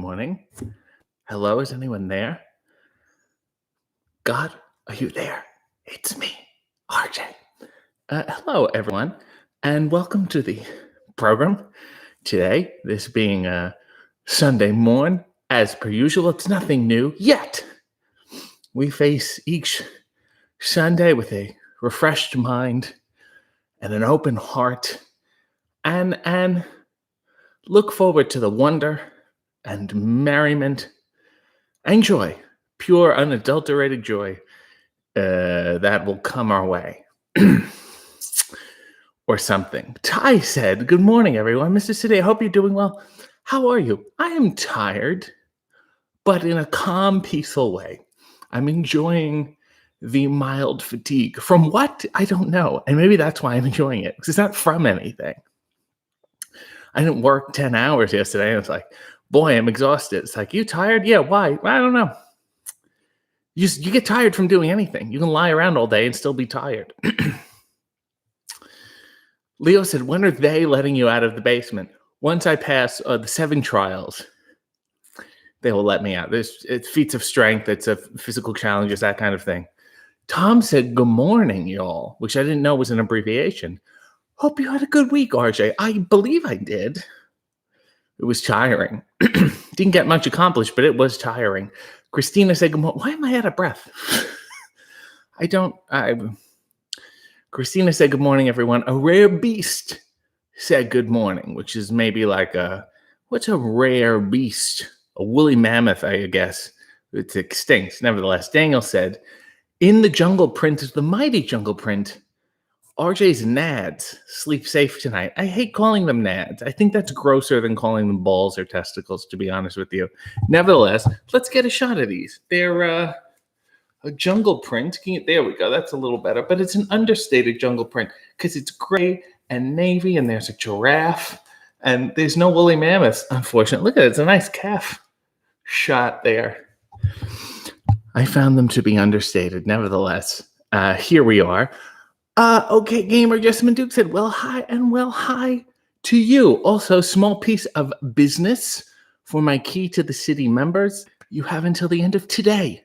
morning. Hello, is anyone there? God, are you there? It's me, RJ. Hello, everyone, and welcome to the program today. This being Sunday morn, as per usual, it's nothing new yet. We face each Sunday with a refreshed mind and an open heart, and look forward to the wonder and merriment and joy, pure, unadulterated joy that will come our way. Or something. Ty said, "Good morning, everyone. Mr. City, I hope you're doing well. How are you? I am tired, but in a calm, peaceful way. I'm enjoying the mild fatigue. From what? I don't know. And maybe that's why I'm enjoying it, because it's not from anything. I didn't work 10 hours yesterday, and it's like, boy, I'm exhausted. It's like, you tired? Yeah, why? I don't know. You get tired from doing anything. You can lie around all day and still be tired." Leo said, "When are they letting you out of the basement?" Once I pass the 7 trials, they will let me out. It's feats of strength. It's a physical challenges, that kind of thing. Tom said, "Good morning, y'all," which I didn't know was an abbreviation. Hope you had a good week, RJ. I believe I did. It was tiring. Didn't get much accomplished, but it was tiring. Christina said, "Good morning." Why am I out of breath? Christina said, "Good morning, everyone." A rare beast said good morning, which is maybe like what's a rare beast? A woolly mammoth, I guess. It's extinct. Nevertheless, Daniel said, "In the jungle print is the mighty jungle print. RJ's nads sleep safe tonight." I hate calling them nads. I think that's grosser than calling them balls or testicles, to be honest with you. Nevertheless, let's get a shot of these. They're a jungle print. There we go. That's a little better. But it's an understated jungle print because it's gray and navy, and there's a giraffe, and there's no woolly mammoths, unfortunately. Look at it. It's a nice calf shot there. I found them to be understated. Nevertheless, here we are. Okay, gamer Jessamine Duke said, well, hi to you. Also, small piece of business for my Key to the City members. You have until the end of today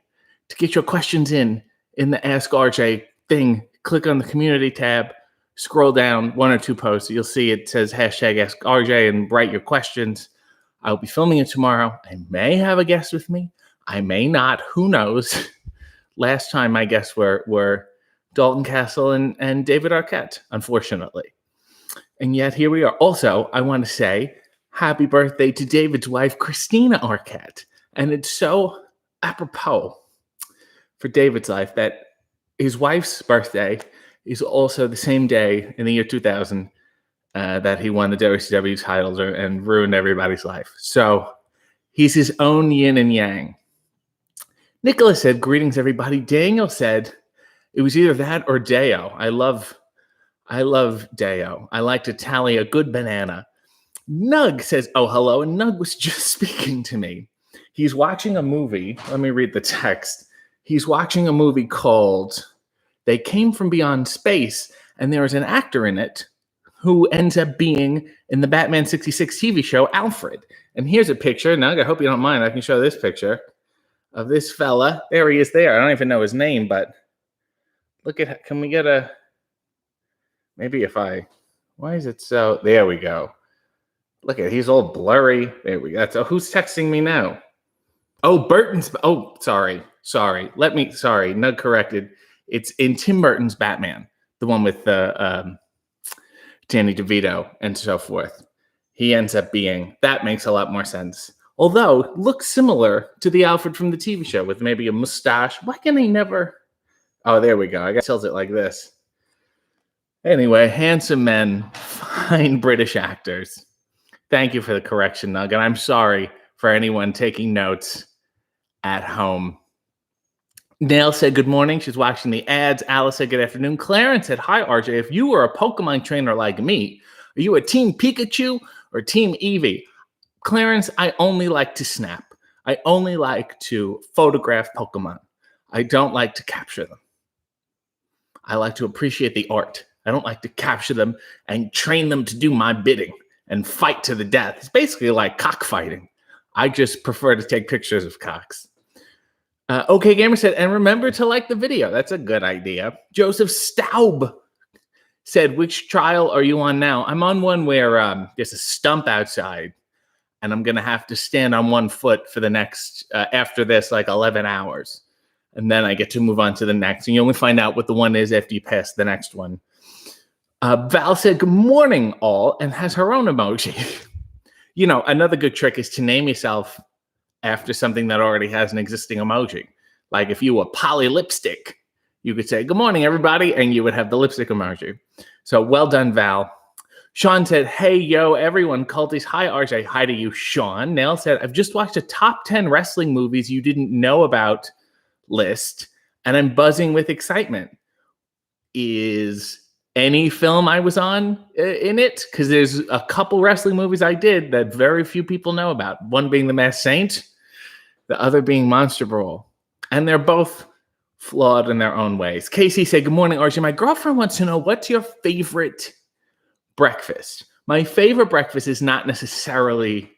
to get your questions in the Ask RJ thing. Click on the community tab, scroll down 1 or 2 posts. You'll see it says hashtag Ask RJ and write your questions. I'll be filming it tomorrow. I may have a guest with me. I may not. Who knows? Last time my guests were Dalton Castle and David Arquette, unfortunately. And yet here we are. Also, I want to say happy birthday to David's wife, Christina Arquette. And it's so apropos for David's life that his wife's birthday is also the same day in the year 2000 that he won the WCW titles and ruined everybody's life. So he's his own yin and yang. Nicholas said, "Greetings, everybody." Daniel said, "It was either that or Deo." I love Deo. I like to tally a good banana. Nug says, "Oh, hello." And Nug was just speaking to me. He's watching a movie. Let me read the text. He's watching a movie called They Came from Beyond Space, and there is an actor in it who ends up being in the Batman 66 TV show, Alfred. And here's a picture. Nug, I hope you don't mind. I can show this picture of this fella. There he is there. I don't even know his name, but look at, can we get a, maybe if I, why is it so, there we go. Look at, he's all blurry. There we go. Who's texting me now? Oh, Burton's, oh, sorry. Nug corrected. It's in Tim Burton's Batman, the one with Danny DeVito and so forth. He ends up being, that makes a lot more sense. Although, looks similar to the Alfred from the TV show with maybe a mustache. Why can he never, oh, there we go. I guess he tells it like this. Anyway, handsome men, fine British actors. Thank you for the correction, Nug, and I'm sorry for anyone taking notes at home. Nail said good morning. She's watching the ads. Alice said good afternoon. Clarence said, "Hi, RJ. If you were a Pokemon trainer like me, are you a Team Pikachu or Team Eevee?" Clarence, I only like to snap. I only like to photograph Pokemon. I don't like to capture them. I like to appreciate the art. I don't like to capture them and train them to do my bidding and fight to the death. It's basically like cockfighting. I just prefer to take pictures of cocks. Okay, Gamer said, and remember to like the video. That's a good idea. Joseph Staub said, which trial are you on now? I'm on one where there's a stump outside, and I'm going to have to stand on one foot for the next, after this, like 11 hours. And then I get to move on to the next. And you only find out what the one is after you pass the next one. Val said, good morning, all, and has her own emoji. You know, another good trick is to name yourself after something that already has an existing emoji. Like if you were Polly Lipstick, you could say, good morning, everybody, and you would have the lipstick emoji. So well done, Val. Sean said, hey, yo, everyone, culties. Hi, RJ. Hi to you, Sean. Nail said, I've just watched a top 10 wrestling movies you didn't know about list, and I'm buzzing with excitement. Is any film I was on in it? Because there's a couple wrestling movies I did that very few people know about. One being The Masked Saint, the other being Monster Brawl. And they're both flawed in their own ways. Casey said, good morning, RJ. My girlfriend wants to know, what's your favorite breakfast? My favorite breakfast is not necessarily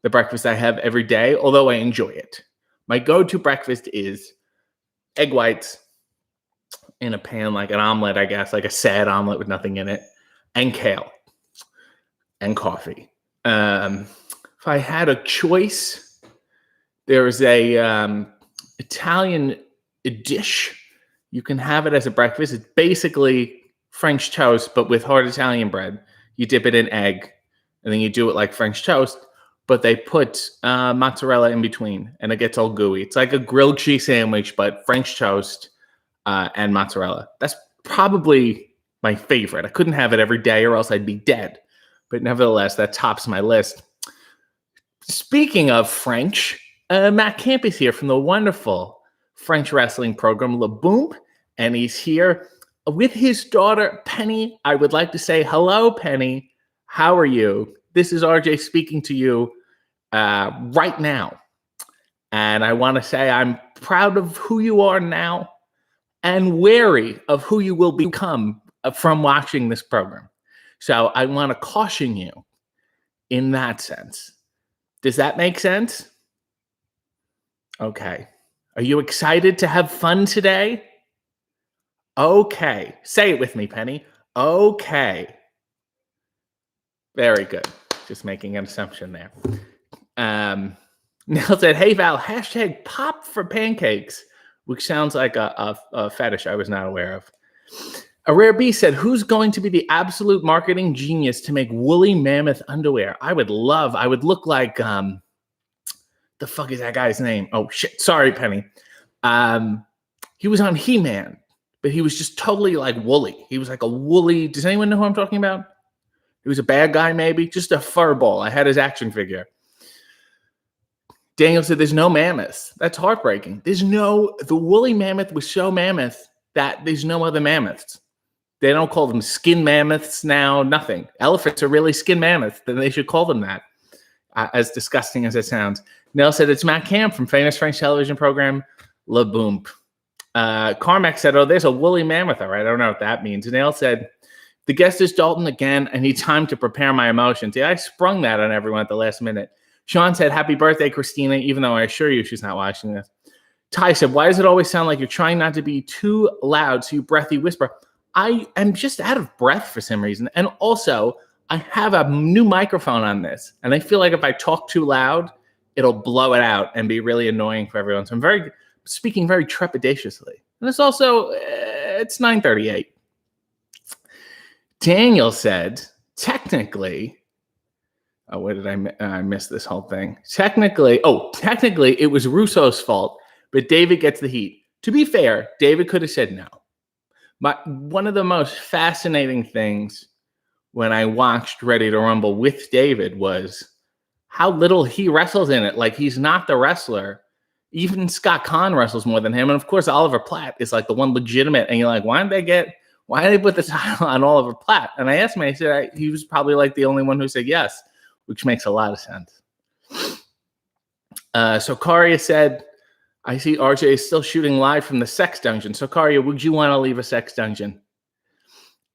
the breakfast I have every day, although I enjoy it. My go-to breakfast is egg whites in a pan, like an omelet, I guess, like a sad omelet with nothing in it, and kale and coffee. If I had a choice, there is a Italian dish. You can have it as a breakfast. It's basically French toast, but with hard Italian bread. You dip it in egg, and then you do it like French toast, but they put mozzarella in between, and it gets all gooey. It's like a grilled cheese sandwich, but French toast and mozzarella. That's probably my favorite. I couldn't have it every day or else I'd be dead. But nevertheless, that tops my list. Speaking of French, Matt Camp is here from the wonderful French wrestling program, Le Boom, and he's here with his daughter, Penny. I would like to say, hello, Penny. How are you? This is RJ speaking to you right now. And I want to say I'm proud of who you are now and wary of who you will become from watching this program. So I want to caution you in that sense. Does that make sense? Okay. Are you excited to have fun today? Okay. Say it with me, Penny. Okay. Very good. Just making an assumption there. Neil said, hey, Val, hashtag pop for pancakes, which sounds like a fetish I was not aware of. A Rare Beast said, who's going to be the absolute marketing genius to make woolly mammoth underwear? I would look like, the fuck is that guy's name? Oh, shit. Sorry, Penny. He was on He-Man, but he was just totally like woolly. He was like a woolly. Does anyone know who I'm talking about? He was a bad guy, maybe. Just a fur ball. I had his action figure. Daniel said, there's no mammoths. That's heartbreaking. The woolly mammoth was so mammoth that there's no other mammoths. They don't call them skin mammoths now, nothing. Elephants are really skin mammoths. Then they should call them that, as disgusting as it sounds. Nell said, it's Matt Camp from famous French television program, Le Boom. Carmack said, oh, there's a woolly mammoth. All right, I don't know what that means. And Nell said, the guest is Dalton again. I need time to prepare my emotions. Yeah, I sprung that on everyone at the last minute. Sean said, happy birthday, Christina, even though I assure you she's not watching this. Ty said, why does it always sound like you're trying not to be too loud so you breathy whisper? I am just out of breath for some reason. And also, I have a new microphone on this. And I feel like if I talk too loud, it'll blow it out and be really annoying for everyone. So I'm speaking very trepidatiously. And it's also, it's 9:38. Daniel said, technically, oh, where did I miss this whole thing? Technically, it was Russo's fault, but David gets the heat. To be fair, David could have said no. But one of the most fascinating things when I watched Ready to Rumble with David was how little he wrestles in it. Like, he's not the wrestler. Even Scott Kahn wrestles more than him. And of course, Oliver Platt is like the one legitimate. And you're like, why did they put the title on Oliver Platt? And I asked him, I said, he was probably like the only one who said yes, which makes a lot of sense. So Karia said, I see RJ is still shooting live from the sex dungeon. So Karia, would you want to leave a sex dungeon?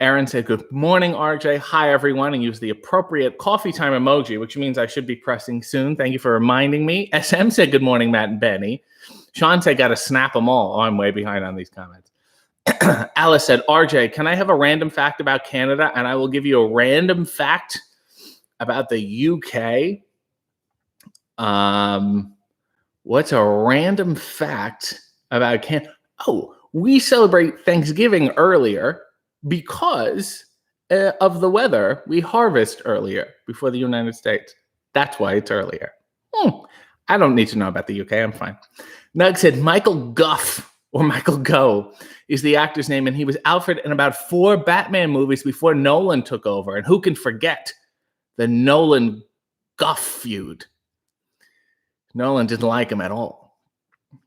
Aaron said, good morning, RJ. Hi, everyone, and use the appropriate coffee time emoji, which means I should be pressing soon. Thank you for reminding me. SM said, good morning, Matt and Benny. Sean said, got to snap them all. Oh, I'm way behind on these comments. Alice said, RJ, can I have a random fact about Canada? And I will give you a random fact about the UK. What's a random fact about Canada? Oh, we celebrate Thanksgiving earlier because of the weather. We harvest earlier before the United States. That's why it's earlier. I don't need to know about the UK. I'm fine. Nug said Michael Guff or Michael Go is the actor's name, and he was Alfred in about 4 Batman movies before Nolan took over. And who can forget the Nolan Guff feud? Nolan didn't like him at all.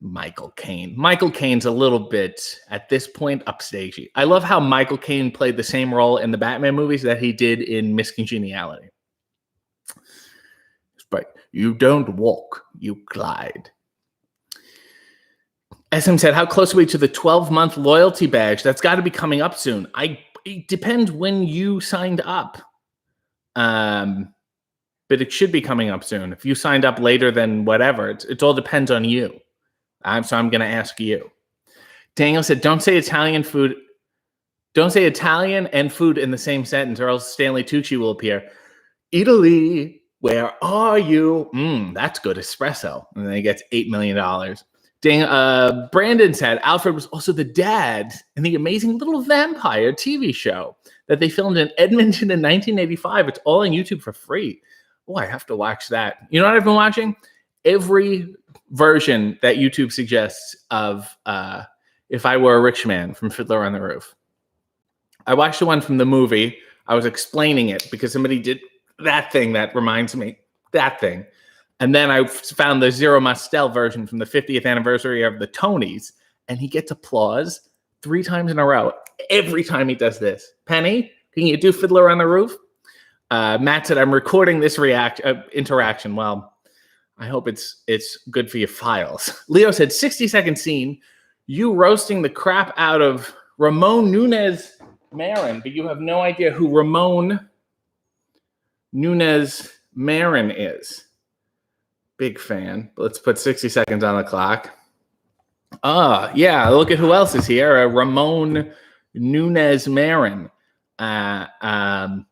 Michael Caine. Michael Caine's a little bit, at this point, upstagey. I love how Michael Caine played the same role in the Batman movies that he did in Miss Congeniality. But you don't walk, you glide. SM said, how close are we to the 12-month loyalty badge? That's got to be coming up soon. It depends when you signed up. But it should be coming up soon. If you signed up later than whatever, it all depends on you. So I'm going to ask you. Daniel said, don't say Italian and food in the same sentence, or else Stanley Tucci will appear. Italy, where are you? That's good espresso. And then he gets $8 million. Brandon said, Alfred was also the dad in the Amazing Little Vampire TV show that they filmed in Edmonton in 1985. It's all on YouTube for free. Oh, I have to watch that. You know what I've been watching? Every version that YouTube suggests of If I Were a Rich Man from Fiddler on the Roof. I watched the one from the movie. I was explaining it because somebody did that thing that reminds me, that thing. And then I found the Zero Mostel version from the 50th anniversary of the Tonys, and he gets applause 3 times in a row. Every time he does this. Penny, can you do Fiddler on the Roof? Matt said, I'm recording this interaction. Well, I hope it's good for your files. Leo said, 60-second scene, you roasting the crap out of Ramon Nunez Marin, but you have no idea who Ramon Nunez Marin is. Big fan. Let's put 60 seconds on the clock. Yeah, look at who else is here. Ramon Nunez Marin. But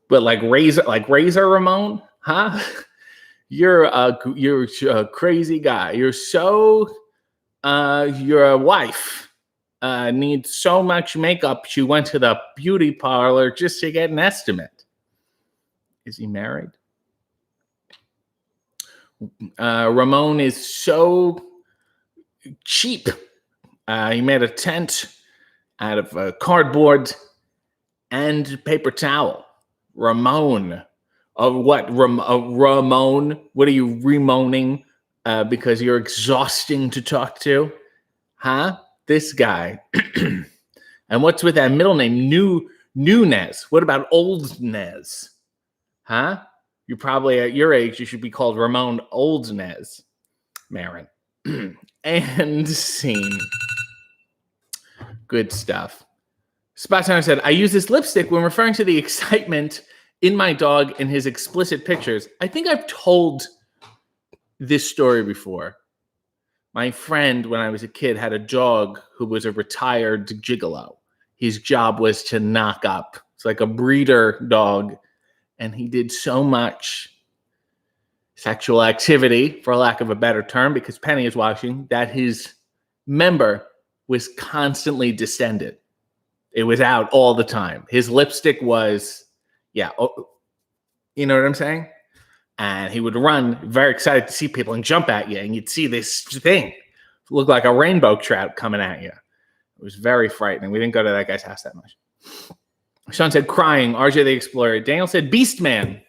like Razor Ramon, huh? You're a crazy guy. You're so your wife needs so much makeup. She went to the beauty parlor just to get an estimate. Is he married? Ramon is so cheap. He made a tent out of cardboard and paper towel. Ramon. What? Ramon? What are you remoaning? Because you're exhausting to talk to? Huh? This guy. And what's with that middle name? Nunez. What about Old Nez? Huh? You probably, at your age, you should be called Ramon Old Nez Marin. And scene. Good stuff. Spot Time said, I use this lipstick when referring to the excitement in my dog in his explicit pictures. I think I've told this story before. My friend, when I was a kid, had a dog who was a retired gigolo. His job was to knock up. It's like a breeder dog. And he did so much sexual activity, for lack of a better term, because Penny is watching, that his member was constantly distended. It was out all the time. His lipstick was, you know what I'm saying? And he would run, very excited to see people, and jump at you, and you'd see this thing look like a rainbow trout coming at you. It was very frightening. We didn't go to that guy's house that much. Sean said, crying. RJ the Explorer. Daniel said, Beast Man.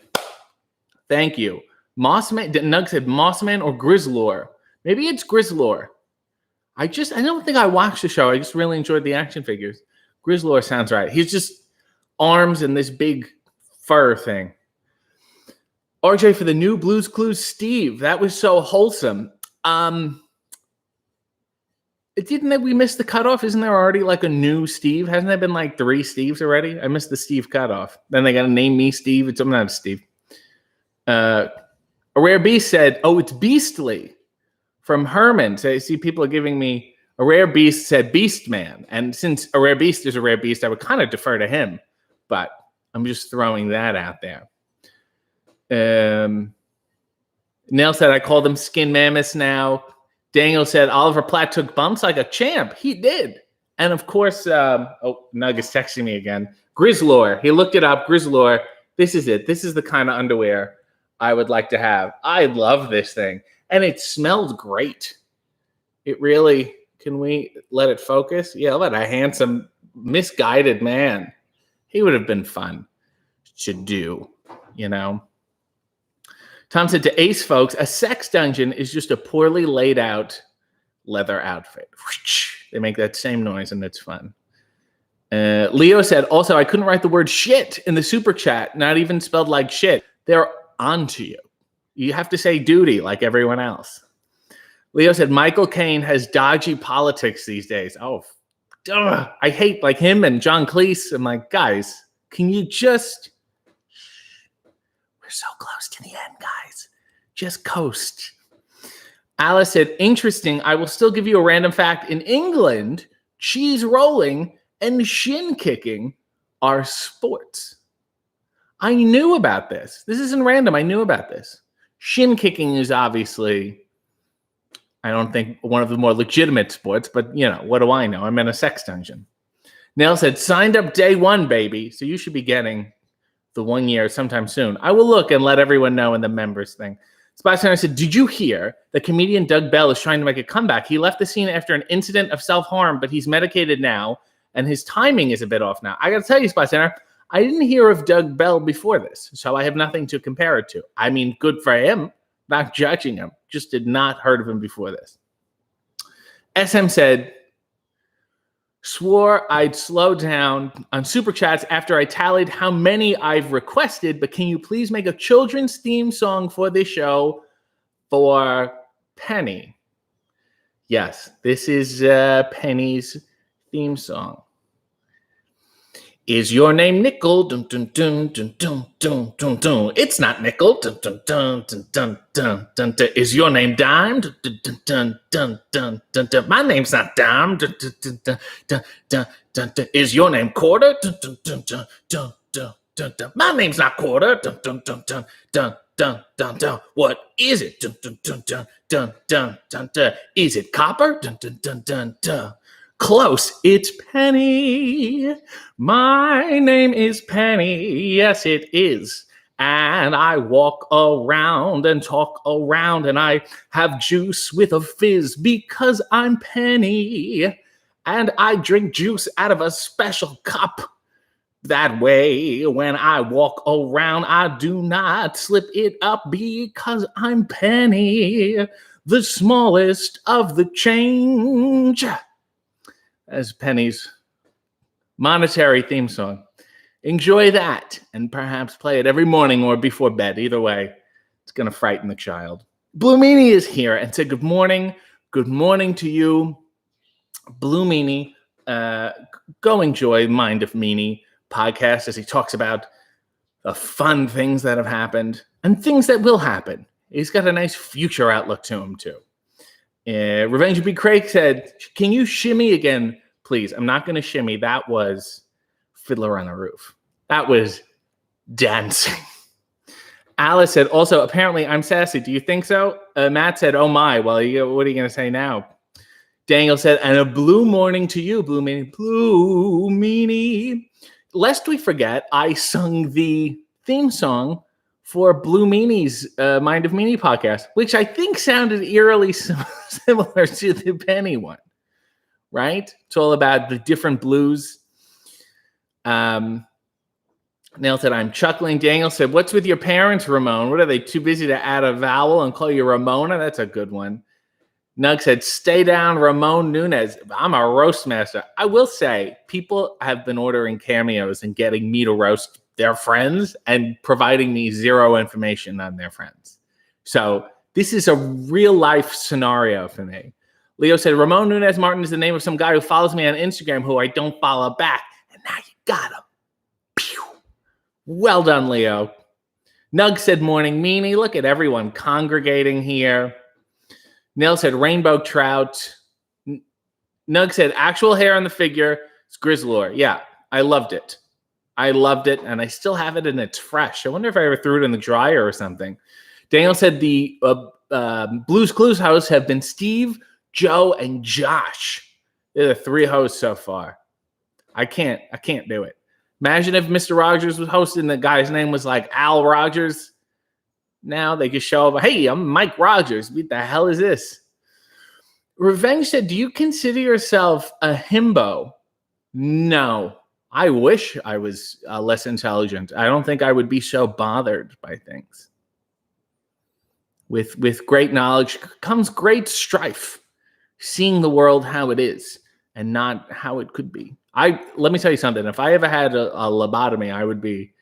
Thank you. Mossman. Nug said, Mossman or Grizzlor. Maybe it's Grizzlor. I don't think I watched the show. I just really enjoyed the action figures. Grizzlor sounds right. He's just arms and this big fur thing. RJ for the new Blues Clues, Steve. That was so wholesome. Didn't we miss the cutoff? Isn't there already like a new Steve? Hasn't there been like 3 Steves already? I missed the Steve cutoff. Then they got to name me Steve. I'm not Steve. A Rare Beast said, "Oh, it's Beastly." From Herman. So I see people are giving me A Rare Beast said Beast Man. And since A Rare Beast is a rare beast, I would kind of defer to him. But I'm just throwing that out there. Nell said, I call them skin mammoths now. Daniel said, Oliver Platt took bumps like a champ. He did. And of course, Nug is texting me again. Grizzlor. He looked it up. Grizzlor. This is it. This is the kind of underwear I would like to have. I love this thing. And it smelled great. It really, can we let it focus? Yeah, let a handsome, misguided man. He would have been fun to do, you know. Tom said to Ace folks, a sex dungeon is just a poorly laid out leather outfit. They make that same noise and it's fun. Leo said, also, I couldn't write the word shit in the super chat, not even spelled like shit. They're onto you. You have to say duty like everyone else. Leo said, Michael Caine has dodgy politics these days. Oh, duh. I hate like him and John Cleese. I'm like, guys, can you just... We're so close to the end, guys. Just coast. Alice said, interesting. I will still give you a random fact. In England, cheese rolling and shin kicking are sports. I knew about this. This isn't random. I knew about this. Shin kicking is obviously, I don't think, one of the more legitimate sports, but, you know, what do I know? I'm in a sex dungeon. Nell said, signed up day one, baby. So you should be getting the 1 year sometime soon. I will look and let everyone know in the members thing. Spot Center said, did you hear that comedian Doug Bell is trying to make a comeback? He left the scene after an incident of self-harm, but he's medicated now, and his timing is a bit off now. I got to tell you, Spot Center, I didn't hear of Doug Bell before this, so I have nothing to compare it to. I mean, good for him. Not judging him. Just did not heard of him before this. SM said, swore I'd slow down on Super Chats after I tallied how many I've requested, but can you please make a children's theme song for this show for Penny? Yes, this is Penny's theme song. Is your name Nickel? Dun, dun, dun, dun, dun, dun, dun, dun. It's not Nickel. Dun, dun, dun, dun, dun, dun, dun, dun. Is your name Dime? Dun, dun, dun, dun, dun, dun, dun, dun. My name's not Dime. Dun, dun, dun, dun, dun, dun, dun, dun. Is your name Quarter? Dun, dun, dun, dun, dun, dun, dun, dun. My name's not Quarter. Dun, dun, dun, dun, dun, dun, dun, dun. What is it? Dun, dun, dun, dun, dun, dun, dun, dun. Is it Copper? Dun, dun, dun, dun, dun. Close, it's Penny. My name is Penny. Yes, it is. And I walk around and talk around and I have juice with a fizz because I'm Penny. And I drink juice out of a special cup. That way, when I walk around, I do not slip it up because I'm Penny, the smallest of the change. As Penny's monetary theme song. Enjoy that and perhaps play it every morning or before bed. Either way, it's going to frighten the child. Blue Meanie is here and said good morning. Good morning to you. Blue Meanie, go enjoy Mind of Meanie podcast as he talks about the fun things that have happened and things that will happen. He's got a nice future outlook to him too. Revenge of B. Craig said, can you shimmy again, please? I'm not going to shimmy. That was Fiddler on the Roof. That was dancing. Alice said, also, apparently I'm sassy. Do you think so? Matt said, oh my. Well, what are you going to say now? Daniel said, and a blue morning to you, Blue Meanie. Blue Meanie. Lest we forget, I sung the theme song for Blue Meanie's Mind of Meanie podcast, which I think sounded eerily similar to the Penny one, right? It's all about the different blues. Neil said, I'm chuckling. Daniel said, what's with your parents, Ramon? What are they, too busy to add a vowel and call you Ramona? That's a good one. Nug said, stay down, Ramon Nunez. I'm a roast master. I will say, people have been ordering cameos and getting me to roast their friends and providing me zero information on their friends. So this is a real life scenario for me. Leo said, Ramon Nunez Martin is the name of some guy who follows me on Instagram who I don't follow back. And now you got him. Pew. Well done, Leo. Nug said, morning meanie. Look at everyone congregating here. Neil said, rainbow trout. Nug said, actual hair on the figure. It's Grizzlor. Yeah, I loved it. And I still have it, and it's fresh. I wonder if I ever threw it in the dryer or something. Daniel said the Blue's Clues hosts have been Steve, Joe, and Josh. They're the 3 hosts so far. I can't do it. Imagine if Mr. Rogers was hosting, the guy's name was like Al Rogers. Now they can show up, hey, I'm Mike Rogers. What the hell is this? Revenge said, do you consider yourself a himbo? No. I wish I was less intelligent. I don't think I would be so bothered by things. With great knowledge comes great strife. Seeing the world how it is and not how it could be. Let me tell you something. If I ever had a lobotomy, I would be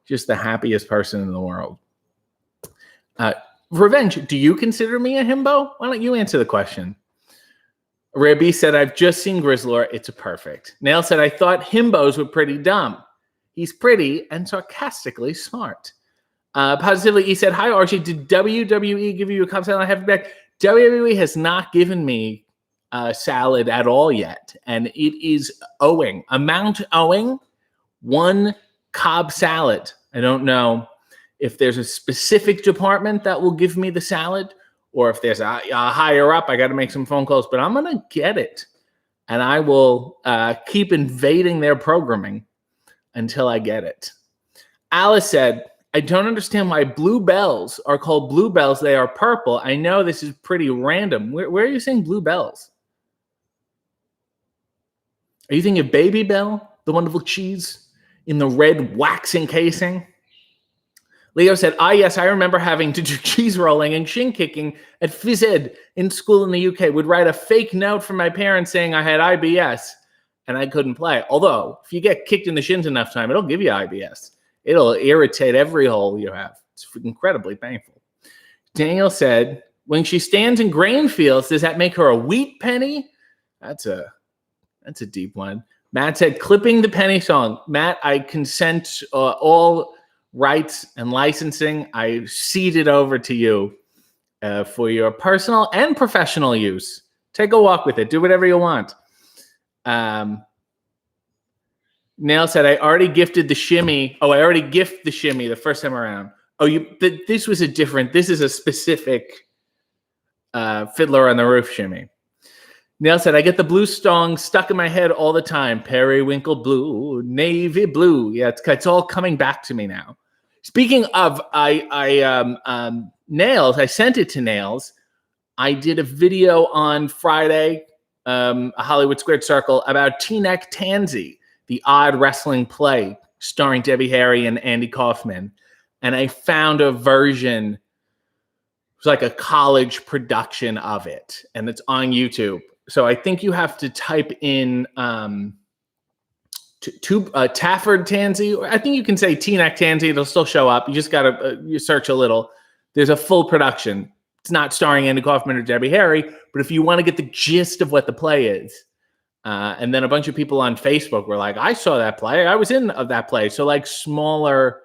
just the happiest person in the world. Revenge, do you consider me a himbo? Why don't you answer the question? Rabbi said, I've just seen Grizzlor. It's perfect. Nail said, I thought himbos were pretty dumb. He's pretty and sarcastically smart. Positively, he said, hi, Archie. Did WWE give you a cup salad? I have it back. WWE has not given me salad at all yet. And it is owing. Amount owing 1 Cobb salad. I don't know if there's a specific department that will give me the salad, or if there's a higher up, I got to make some phone calls, but I'm going to get it. And I will keep invading their programming until I get it. Alice said, I don't understand why bluebells are called bluebells. They are purple. I know this is pretty random. Where are you saying bluebells? Are you thinking of Baby Bell, the wonderful cheese in the red wax encasing? Leo said, yes, I remember having to do cheese rolling and shin kicking at phys ed in school in the UK. Would write a fake note from my parents saying I had IBS and I couldn't play. Although, if you get kicked in the shins enough time, it'll give you IBS. It'll irritate every hole you have. It's incredibly painful. Daniel said, when she stands in grain fields, does that make her a wheat penny? That's a deep one. Matt said, clipping the penny song. Matt, I consent all rights and licensing. I cede it over to you for your personal and professional use. Take a walk with it. Do whatever you want. Nail said, I already gifted the shimmy. Oh, I already gifted the shimmy the first time around. Oh, this is a specific Fiddler on the Roof shimmy. Nail said, I get the blue song stuck in my head all the time. Periwinkle blue, navy blue. Yeah, it's all coming back to me now. Speaking of, Nails, I sent it to Nails. I did a video on Friday, a Hollywood Squared Circle, about T-Neck Tansy, the odd wrestling play starring Debbie Harry and Andy Kaufman. And I found a version, it was like a college production of it, and it's on YouTube. So I think you have to type in Tafford Tansy. I think you can say T-Neck Tansy. It'll still show up. You just got to you search a little. There's a full production. It's not starring Andy Kaufman or Debbie Harry, but if you want to get the gist of what the play is, and then a bunch of people on Facebook were like, I saw that play. I was in that play. So like smaller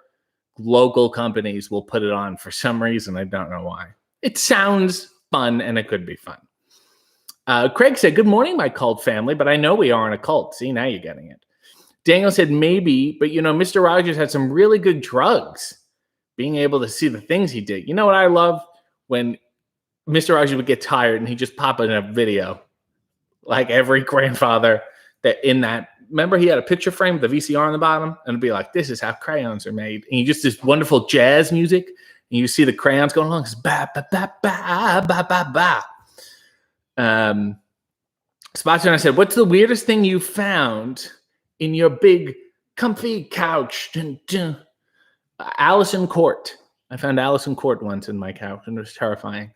local companies will put it on for some reason. I don't know why. It sounds fun, and it could be fun. Craig said, good morning, my cult family, but I know we aren't a cult. See, now you're getting it. Daniel said, maybe, but Mr. Rogers had some really good drugs. Being able to see the things he did. You know what I love? When Mr. Rogers would get tired and he'd just pop in a video. Like every grandfather remember he had a picture frame with a VCR on the bottom? And it'd be like, this is how crayons are made. And you just this wonderful jazz music. And you see the crayons going along. It's ba, ba, ba, ba, ba, ba, ba. Spotson, I said, what's the weirdest thing you found in your big, comfy couch? Dun, dun. Allison Court. I found Allison Court once in my couch, and it was terrifying.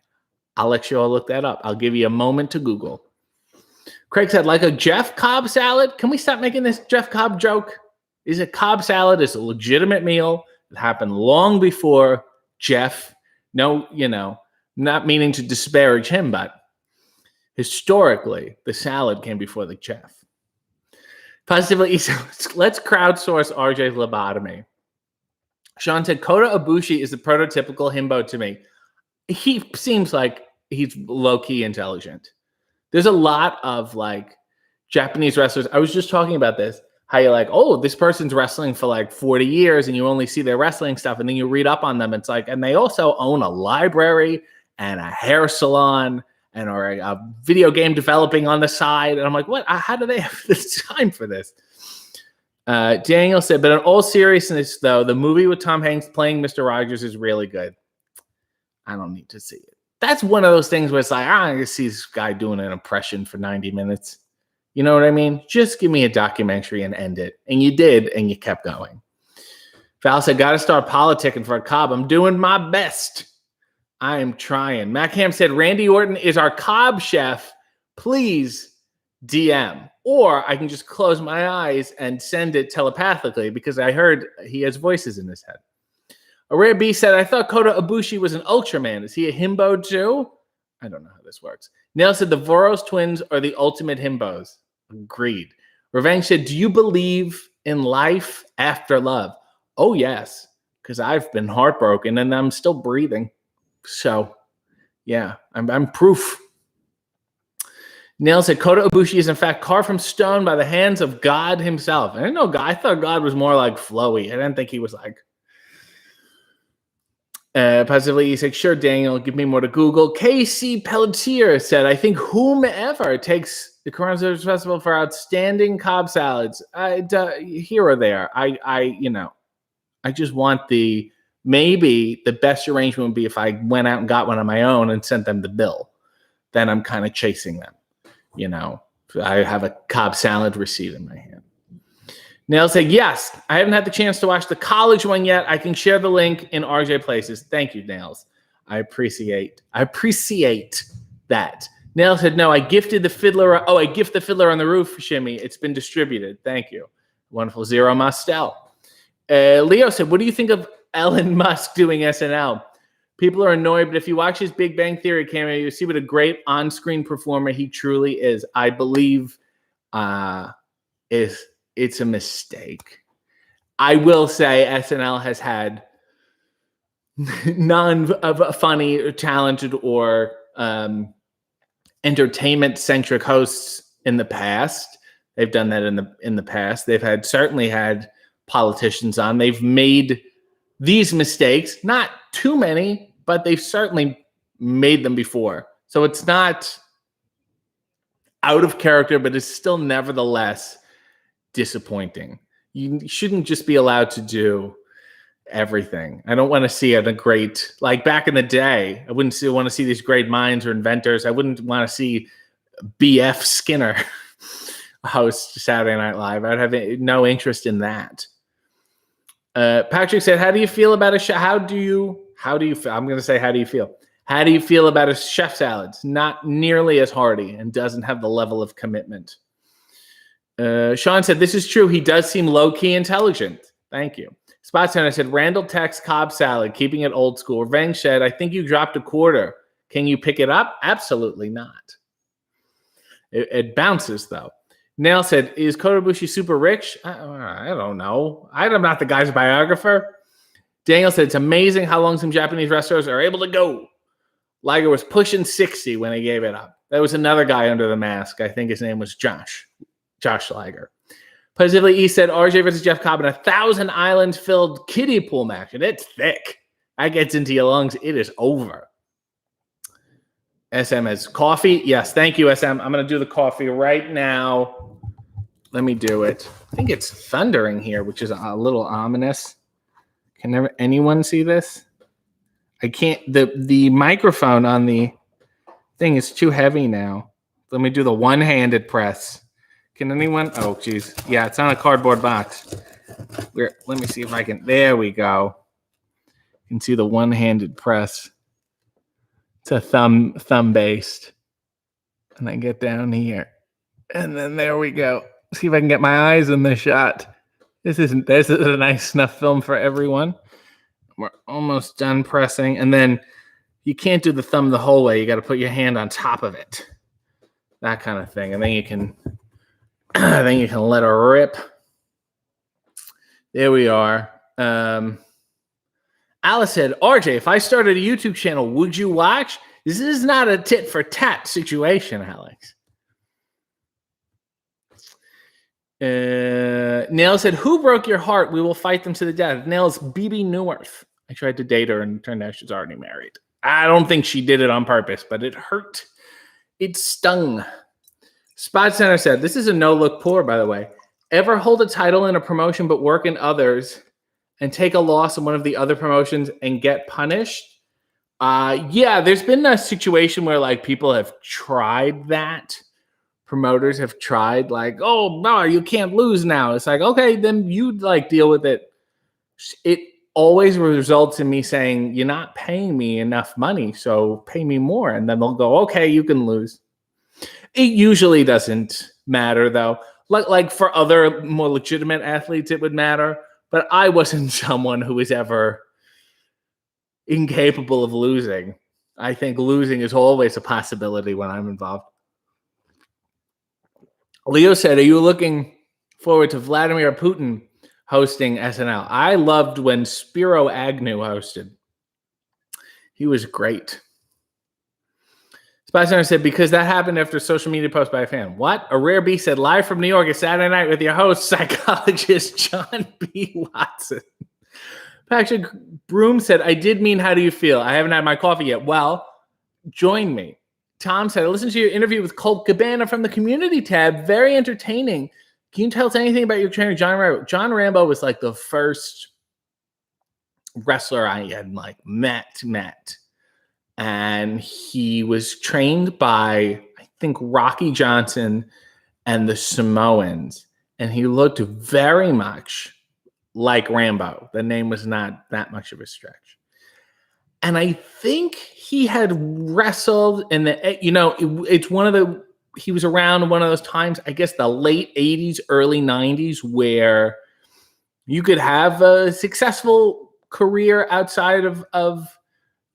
I'll let you all look that up. I'll give you a moment to Google. Craig said, like a Jeff Cobb salad? Can we stop making this Jeff Cobb joke? Is a Cobb salad is a legitimate meal. It happened long before Jeff. No, not meaning to disparage him, but Historically, the salad came before the chef. Positively, let's crowdsource RJ's lobotomy. Sean said, Kota Ibushi is the prototypical himbo to me. He seems like he's low-key intelligent. There's a lot of like Japanese wrestlers. I was just talking about this. How you're like, oh, this person's wrestling for like 40 years and you only see their wrestling stuff and then you read up on them. It's like, and they also own a library and a hair salon and or a video game developing on the side. And I'm like, what? How do they have the time for this? Daniel said, but in all seriousness, though, the movie with Tom Hanks playing Mr. Rogers is really good. I don't need to see it. That's one of those things where it's like, I just see this guy doing an impression for 90 minutes. You know what I mean? Just give me a documentary and end it. And you did, and you kept going. Val said, got to start politicking for a Cobb. I'm doing my best. I am trying. Matt Ham said, Randy Orton is our Cobb chef. Please DM. Or I can just close my eyes and send it telepathically because I heard he has voices in his head. A Rare B said, I thought Kota Ibushi was an Ultraman. Is he a himbo too? I don't know how this works. Neil said, the Voros twins are the ultimate himbos. Agreed. Revenge said, do you believe in life after love? Oh, yes, because I've been heartbroken and I'm still breathing. So, yeah, I'm proof. Neil said, Kota Ibushi is in fact carved from stone by the hands of God himself. I didn't know God. I thought God was more like flowy. I didn't think he was like. Positively, he said, sure, Daniel, give me more to Google. KC Pelletier said, I think whomever takes the Coronavirus Festival for outstanding Cobb salads, here or there, I just want maybe the best arrangement would be if I went out and got one on my own and sent them the bill. Then I'm kind of chasing them. You know, I have a Cobb salad receipt in my hand. Nail said, yes, I haven't had the chance to watch the college one yet. I can share the link in RJ Places. Thank you, Nails. I appreciate that. Nail said, no, I gifted the fiddler. Oh, I gift the fiddler on the roof, Shimmy. It's been distributed. Thank you. Wonderful. Zero Mostel. Leo said, what do you think of Elon Musk doing SNL? People are annoyed, but if you watch his Big Bang Theory cameo, you see what a great on-screen performer he truly is. I believe it's a mistake. I will say SNL has had none of funny or talented or entertainment-centric hosts in the past. They've done that in the past. They've certainly had politicians on. They've made these mistakes, not too many, but they've certainly made them before. So it's not out of character, but it's still nevertheless disappointing. You shouldn't just be allowed to do everything. I don't want to see a great, like back in the day, I wouldn't want to see these great minds or inventors. I wouldn't want to see B.F. Skinner host Saturday Night Live. I'd have no interest in that. Patrick said, how do you feel about how do you feel? I'm going to say, how do you feel? How do you feel about a chef salads? Not nearly as hearty and doesn't have the level of commitment. Sean said, this is true. He does seem low-key intelligent. Thank you. Spot Center said, Randall Tex Cobb salad, keeping it old school. Revenge said, I think you dropped a quarter. Can you pick it up? Absolutely not. It bounces, though. Nail said, is Kota Ibushi super rich? I don't know. I'm not the guy's biographer. Daniel said, it's amazing how long some Japanese wrestlers are able to go. Liger was pushing 60 when he gave it up. There was another guy under the mask. I think his name was Josh Liger. Positively, he said, RJ versus Jeff Cobb in a 1,000 islands filled kiddie pool match. And it's thick. That gets into your lungs. It is over. SM has coffee. Yes, thank you, SM. I'm going to do the coffee right now. Let me do it. I think it's thundering here, which is a little ominous. Can anyone see this? I can't. The microphone on the thing is too heavy now. Let me do the one-handed press. Can anyone? Oh, geez. Yeah, it's on a cardboard box. Let me see if I can. There we go. You can see the one-handed press. It's a thumb-based. And I get down here. And then there we go. See if I can get my eyes in the shot. This is a nice snuff film for everyone. We're almost done pressing. And then you can't do the thumb the whole way. You got to put your hand on top of it. that kind of thing. And then you can let her rip. There we are. Alice said, RJ, if I started a YouTube channel, would you watch? This is not a tit for tat situation, Alex. Nail said, who broke your heart? We will fight them to the death. Nail's BB Newirth. I tried to date her and it turned out she's already married. I don't think she did it on purpose, but it hurt. It stung. Spot Center said, this is a no-look pour, by the way. Ever hold a title in a promotion but work in others and take a loss in one of the other promotions and get punished? Yeah, there's been a situation where like people have tried that. Promoters have tried like, oh, no, you can't lose now. It's like, okay, then you like deal with it. It always results in me saying, you're not paying me enough money, so pay me more. And then they'll go, okay, you can lose. It usually doesn't matter, though. Like for other more legitimate athletes, it would matter. But I wasn't someone who was ever incapable of losing. I think losing is always a possibility when I'm involved. Leo said, are you looking forward to Vladimir Putin hosting SNL? I loved when Spiro Agnew hosted. He was great. Spy Center said, because that happened after a social media post by a fan. What? A Rare Beast said, live from New York is Saturday night with your host, psychologist John B. Watson. Patrick Broom said, I did mean, how do you feel? I haven't had my coffee yet. Well, join me. Tom said, I listened to your interview with Colt Cabana from the community tab. Very entertaining. Can you tell us anything about your trainer, John Rambo? John Rambo was like the first wrestler I had like met. And he was trained by, I think, Rocky Johnson and the Samoans. And he looked very much like Rambo. The name was not that much of a stretch. And I think he had wrestled in the, it's one of the, he was around one of those times, I guess the late 80s, early 90s, where you could have a successful career outside of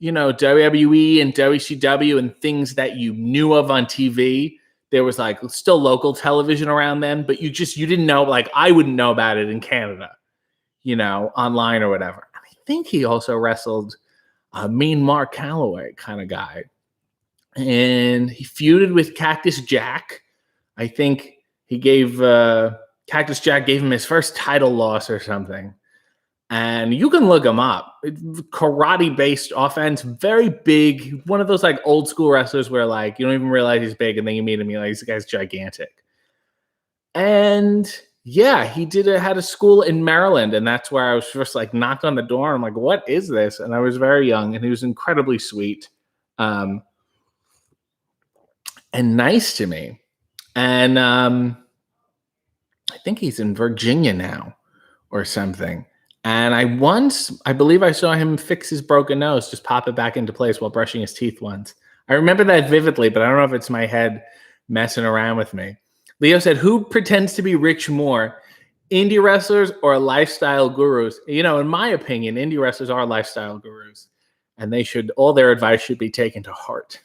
WWE and WCW and things that you knew of on TV. There was like still local television around then, but you didn't know, like I wouldn't know about it in Canada, online or whatever. I think he also wrestled Mean Mark Calloway kind of guy. And he feuded with Cactus Jack. I think he gave Cactus Jack gave him his first title loss or something. And you can look him up. Karate-based offense, very big. One of those like old school wrestlers where like you don't even realize he's big, and then you meet him, you're like, this guy's gigantic. And yeah, he had a school in Maryland, and that's where I was first like knocked on the door. I'm like, what is this? And I was very young, and he was incredibly sweet, and nice to me. And I think he's in Virginia now or something. And I believe I saw him fix his broken nose, just pop it back into place while brushing his teeth once. I remember that vividly, but I don't know if it's my head messing around with me. Leo said, who pretends to be rich more, indie wrestlers or lifestyle gurus? In my opinion, indie wrestlers are lifestyle gurus, and all their advice should be taken to heart.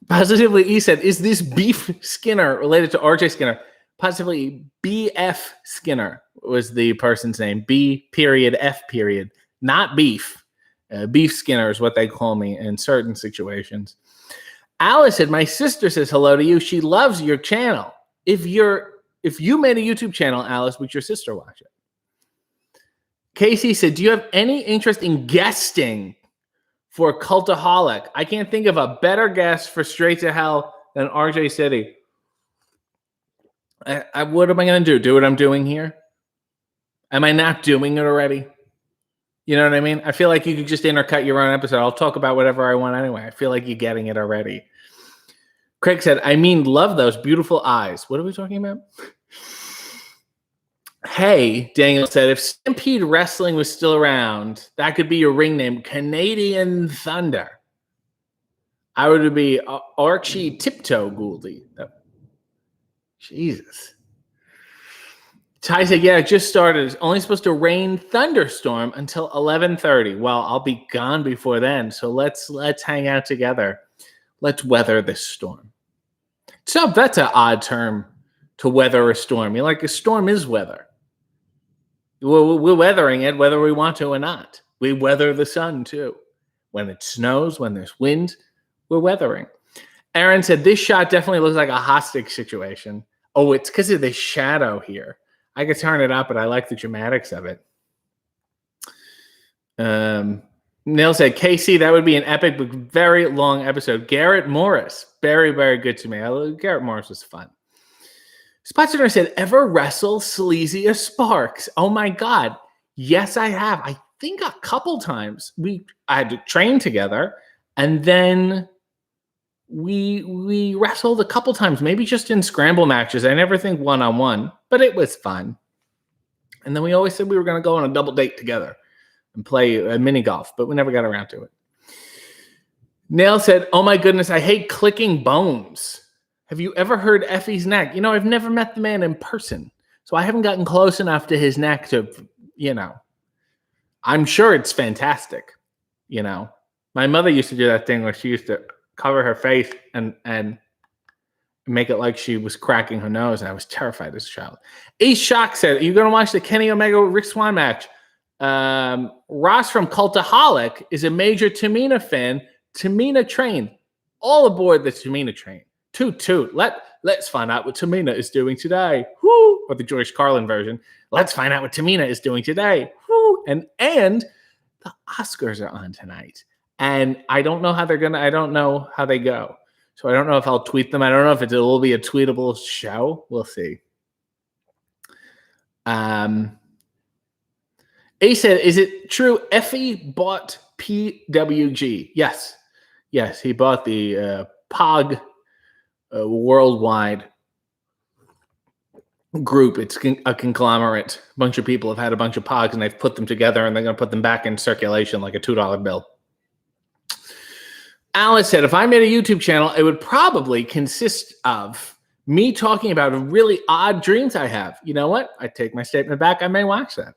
Positively, he said, is this Beef Skinner related to RJ Skinner? Positively, BF Skinner was the person's name. B.F. Not Beef. Beef Skinner is what they call me in certain situations. Alice said, my sister says hello to you. She loves your channel. If you made a YouTube channel, Alice, would your sister watch it? Casey said, do you have any interest in guesting for Cultaholic? I can't think of a better guest for Straight to Hell than RJ City. What am I going to do? Do what I'm doing here? Am I not doing it already? You know what I mean? I feel like you could just intercut your own episode. I'll talk about whatever I want anyway. I feel like you're getting it already. Craig said, love those beautiful eyes. What are we talking about? Hey, Daniel said, if Stampede Wrestling was still around, that could be your ring name, Canadian Thunder. I would be Archie Tiptoe Gouldy. Oh. Jesus. Ty said, yeah, it just started. It's only supposed to rain thunderstorm until 11:30. Well, I'll be gone before then, so let's hang out together. Let's weather this storm. So that's an odd term to weather a storm. You're like, a storm is weather. We're weathering it whether we want to or not. We weather the sun too. When it snows, when there's wind, we're weathering. Aaron said, this shot definitely looks like a hostage situation. Oh, it's because of the shadow here. I could turn it up, but I like the dramatics of it. Neil said, KC, that would be an epic but very long episode. Garrett Morris, very, very good to me. Garrett Morris was fun. Spotsner said, ever wrestle Sleazy Sparks? Oh my God. Yes, I have. I think a couple times. I had to train together, and then we wrestled a couple times, maybe just in scramble matches. I never think one-on-one, but it was fun. And then we always said we were going to go on a double date together and play mini golf, but we never got around to it. Nail said, oh my goodness, I hate clicking bones. Have you ever heard Effie's neck? I've never met the man in person, so I haven't gotten close enough to his neck to, I'm sure it's fantastic. My mother used to do that thing where she used to cover her face and make it like she was cracking her nose, and I was terrified as a child. Ace Shock said, are you going to watch the Kenny Omega Rick Swann match? Ross from Cultaholic is a major Tamina fan. Tamina train. All aboard the Tamina train. Toot toot. Let's find out what Tamina is doing today. Woo! Or the George Carlin version. Let's find out what Tamina is doing today. Woo! And the Oscars are on tonight. And I don't know how I don't know how they go. So I don't know if I'll tweet them. I don't know if it will be a tweetable show. We'll see. A said, is it true Effie bought PWG? Yes. Yes, he bought the POG worldwide group. It's a conglomerate. A bunch of people have had a bunch of POGs, and they've put them together, and they're going to put them back in circulation like a $2 bill. Alice said, if I made a YouTube channel, it would probably consist of me talking about really odd dreams I have. You know what? I take my statement back. I may watch that.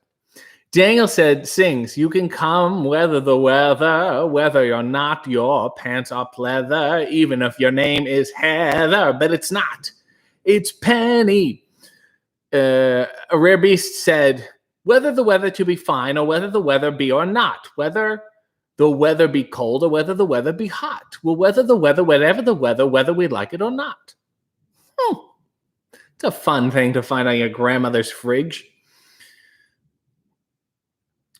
Daniel said, sings, you can come weather the weather, whether you're not, your pants are pleather, even if your name is Heather, but it's not. It's Penny. A Rare Beast said, whether the weather to be fine or whether the weather be or not, whether the weather be cold or whether the weather be hot. We'll weather the weather, whatever the weather, whether we like it or not. It's a fun thing to find on your grandmother's fridge.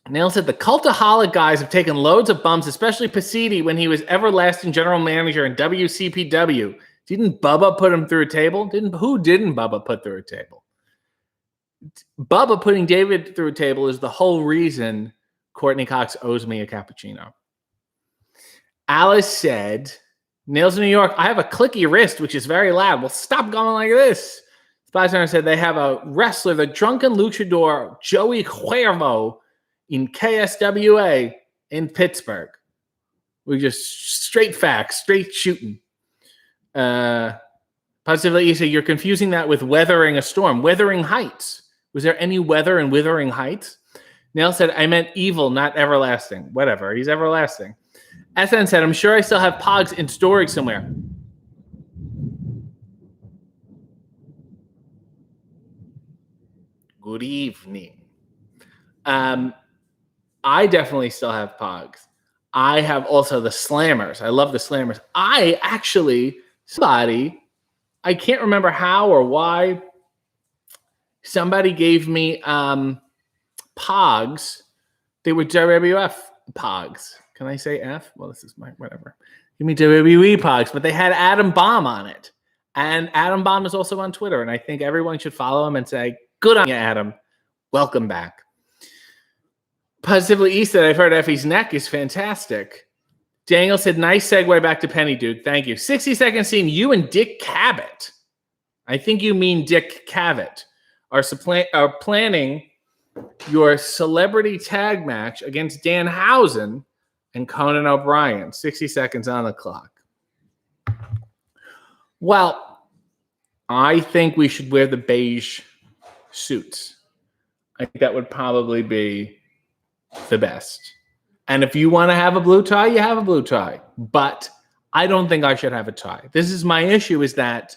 Nail said the Cultaholic guys have taken loads of bumps, especially Pasidi when he was everlasting general manager in WCPW. Didn't Bubba put him through a table? Who didn't Bubba put through a table? Bubba putting David through a table is the whole reason Courtney Cox owes me a cappuccino. Alice said, Nails in New York, I have a clicky wrist, which is very loud. Well, stop going like this. Spy Center said they have a wrestler, the drunken luchador, Joey Cuervo, in KSWA in Pittsburgh. We just straight facts, straight shooting. Positively, you say you're confusing that with weathering a storm. Wuthering Heights. Was there any weather in Wuthering Heights? Nail said, I meant evil, not everlasting. Whatever, he's everlasting. SN said, I'm sure I still have Pogs in storage somewhere. Good evening. I definitely still have Pogs. I have also the Slammers. I love the Slammers. I can't remember how or why, somebody gave me Pogs. They were WWF Pogs. Can I say F? Well, this is my whatever. Give me WWE Pogs, but they had Adam Bomb on it. And Adam Bomb is also on Twitter, and I think everyone should follow him and say, good on you, Adam. Welcome back. Positively East said, I've heard Effie's neck is fantastic. Daniel said, nice segue back to Penny, dude. Thank you. 60-second scene, you and Dick Cavett. I think you mean Dick Cavett. Are planning your celebrity tag match against Danhausen and Conan O'Brien. 60 seconds on the clock. Well, I think we should wear the beige suits. I think that would probably be the best. And if you want to have a blue tie, you have a blue tie. But I don't think I should have a tie. This is my issue, is that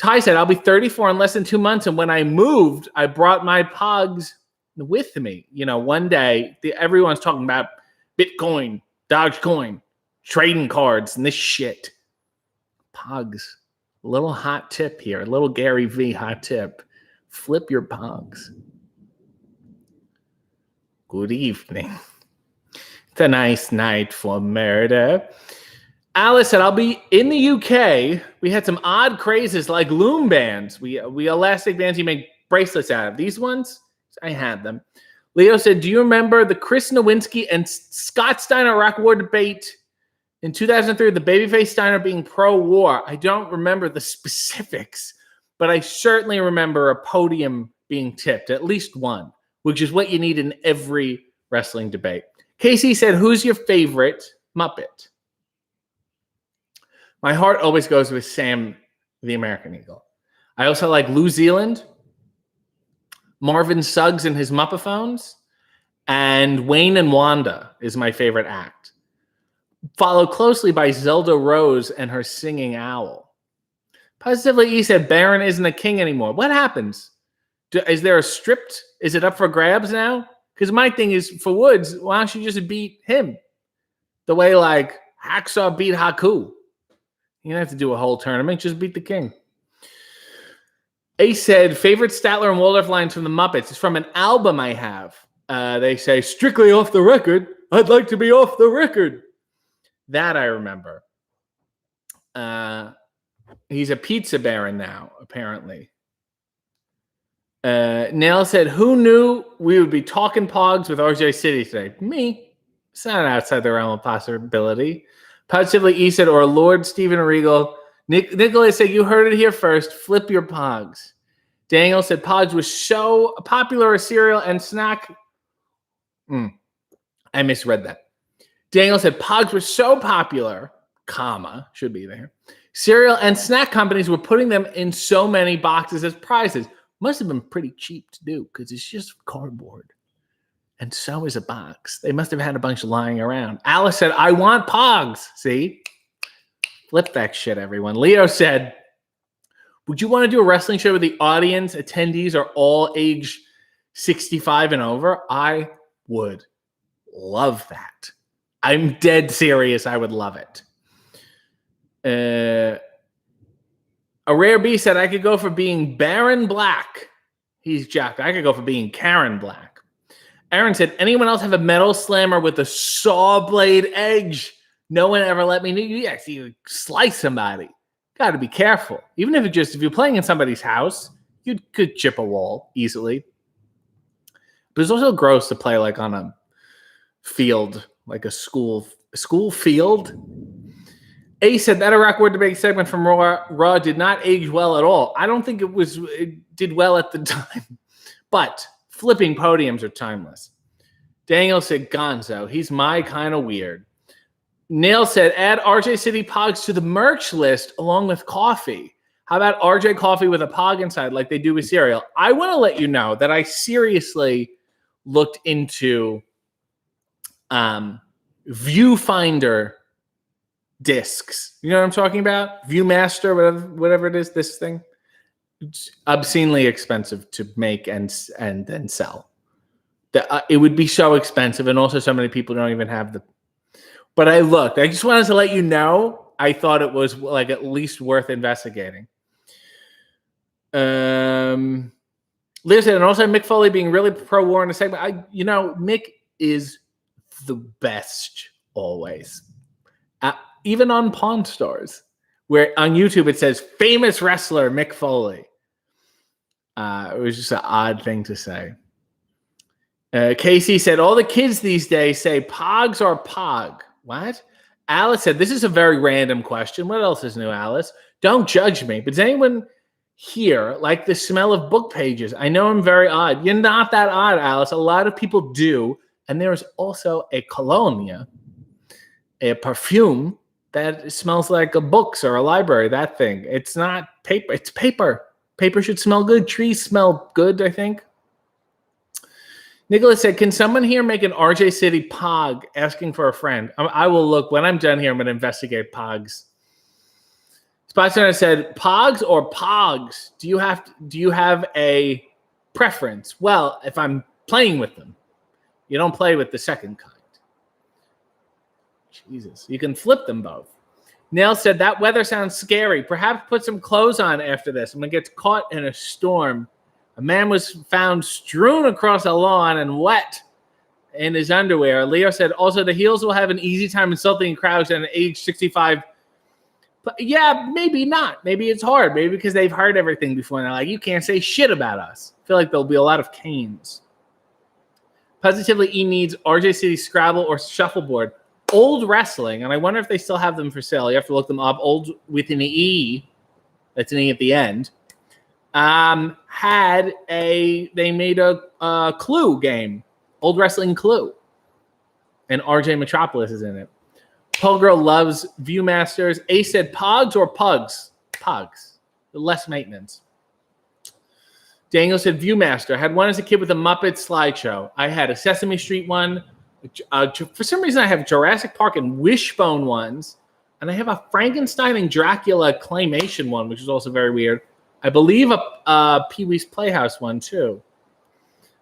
Ty said, I'll be 34 in less than 2 months. And when I moved, I brought my Pogs with me. One day, everyone's talking about Bitcoin, Dogecoin, trading cards, and this shit. Pogs. A little hot tip here. A little Gary V hot tip. Flip your Pogs. Good evening. It's a nice night for murder. Alice said, I'll be in the UK. We had some odd crazes like loom bands. We elastic bands you make bracelets out of. These ones, I had them. Leo said, do you remember the Chris Nowinski and Scott Steiner Rock War debate in 2003, the babyface Steiner being pro-war? I don't remember the specifics, but I certainly remember a podium being tipped, at least one, which is what you need in every wrestling debate. Casey said, who's your favorite Muppet? My heart always goes with Sam, the American Eagle. I also like Lou Zealand, Marvin Suggs and his Muppaphones, and Wayne and Wanda is my favorite act. Followed closely by Zelda Rose and her singing owl. Positively E said, Baron isn't a king anymore. What happens? Is there a stripped? Is it up for grabs now? Because my thing is, for Woods, why don't you just beat him? The way, like, Hacksaw beat Haku. You don't have to do a whole tournament. Just beat the king. Ace said, favorite Statler and Waldorf lines from the Muppets. It's from an album I have. They say, strictly off the record. I'd like to be off the record. That I remember. He's a pizza baron now, apparently. Nail said, who knew we would be talking Pogs with RJ City today? Me. It's not outside the realm of possibility. Positively E said, or Lord Steven Regal. Nicholas said, you heard it here first. Flip your Pogs. Daniel said, Pogs was so popular a cereal and snack. I misread that. Daniel said, Pogs was so popular, comma, should be there. Cereal and snack companies were putting them in so many boxes as prizes. Must have been pretty cheap to do because it's just cardboard. And so is a box. They must have had a bunch lying around. Alice said, I want Pogs. See? Flip that shit, everyone. Leo said, would you want to do a wrestling show where the audience attendees are all age 65 and over? I would love that. I'm dead serious. I would love it. A Rare B said, I could go for being Baron Black. He's jacked. I could go for being Karen Black. Aaron said, anyone else have a metal slammer with a saw blade edge? No one ever let me know. You slice somebody. Got to be careful. Even if if you're playing in somebody's house, you could chip a wall easily. But it's also gross to play like on a field, like a school field. A said that Iraq War debate segment from Raw did not age well at all. I don't think it did well at the time. But flipping podiums are timeless. Daniel said Gonzo. He's my kind of weird. Nail said add RJ City Pogs to the merch list along with coffee. How about RJ coffee with a Pog inside like they do with cereal? I want to let you know that I seriously looked into Viewfinder discs. You know what I'm talking about? Viewmaster, whatever it is, this thing. It's obscenely expensive to make and then sell. It would be so expensive, and also so many people don't even have the. But I looked. I just wanted to let you know. I thought it was like at least worth investigating. Listen, and also Mick Foley being really pro-war in the segment. Mick is the best always. Even on Pawn Stars, where on YouTube it says famous wrestler Mick Foley. It was just an odd thing to say. Casey said, all the kids these days say Pogs are Pog. What? Alice said, this is a very random question. What else is new, Alice? Don't judge me. But does anyone here like the smell of book pages? I know I'm very odd. You're not that odd, Alice. A lot of people do. And there's also a cologne, a perfume that smells like a books or a library, that thing. It's not paper. It's paper. Paper should smell good. Trees smell good, I think. Nicholas said, can someone here make an RJ City Pog asking for a friend? I will look. When I'm done here, I'm going to investigate Pogs. Spotsner said, Pogs or Pogs? Do you have a preference? Well, if I'm playing with them, you don't play with the second kind. Jesus, you can flip them both. Nail said, that weather sounds scary. Perhaps put some clothes on after this. I'm going to get caught in a storm. A man was found strewn across a lawn and wet in his underwear. Leo said, also, the heels will have an easy time insulting crowds at age 65. But yeah, maybe not. Maybe it's hard. Maybe because they've heard everything before. And they're like, you can't say shit about us. I feel like there'll be a lot of canes. Positively, E needs RJ City Scrabble or Shuffleboard. Old Wrestling, and I wonder if they still have them for sale. You have to look them up. Old with an E, that's an E at the end. They made a Clue game, Old Wrestling Clue, and RJ Metropolis is in it. Paul Girl loves Viewmasters. Ace said Pogs or Pugs? Pugs, less maintenance. Daniel said Viewmaster. I had one as a kid with a Muppet slideshow. I had a Sesame Street one. For some reason, I have Jurassic Park and Wishbone ones, and I have a Frankenstein and Dracula claymation one, which is also very weird. I believe a Pee-wee's Playhouse one, too.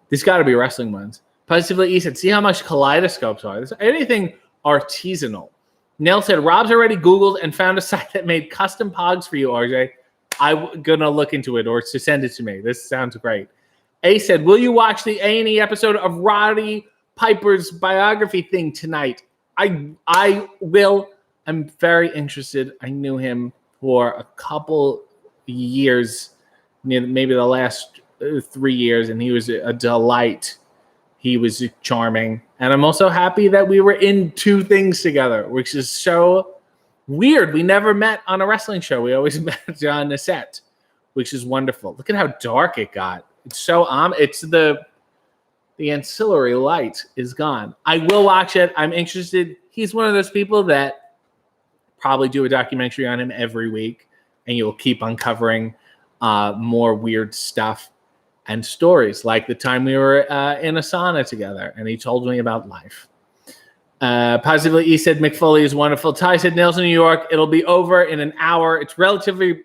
There's got to be wrestling ones. Positively, E said, see how much kaleidoscopes are. There's anything artisanal. Nell said, Rob's already Googled and found a site that made custom pogs for you, RJ. I'm going to look into it or to send it to me. This sounds great. A said, will you watch the A&E episode of Roddy Piper's biography thing tonight? I will. I'm very interested. I knew him for a couple years, maybe the last 3 years, and he was a delight. He was charming. And I'm also happy that we were in two things together, which is so weird. We never met on a wrestling show. We always met on the set, which is wonderful. Look at how dark it got. It's so it's the ancillary light is gone. I will watch it. I'm interested. He's one of those people that probably do a documentary on him every week, and you'll keep uncovering more weird stuff and stories, like the time we were in a sauna together, and he told me about life. Positively, E said McFoley is wonderful. Ty said Nails in New York. It'll be over in an hour. It's relatively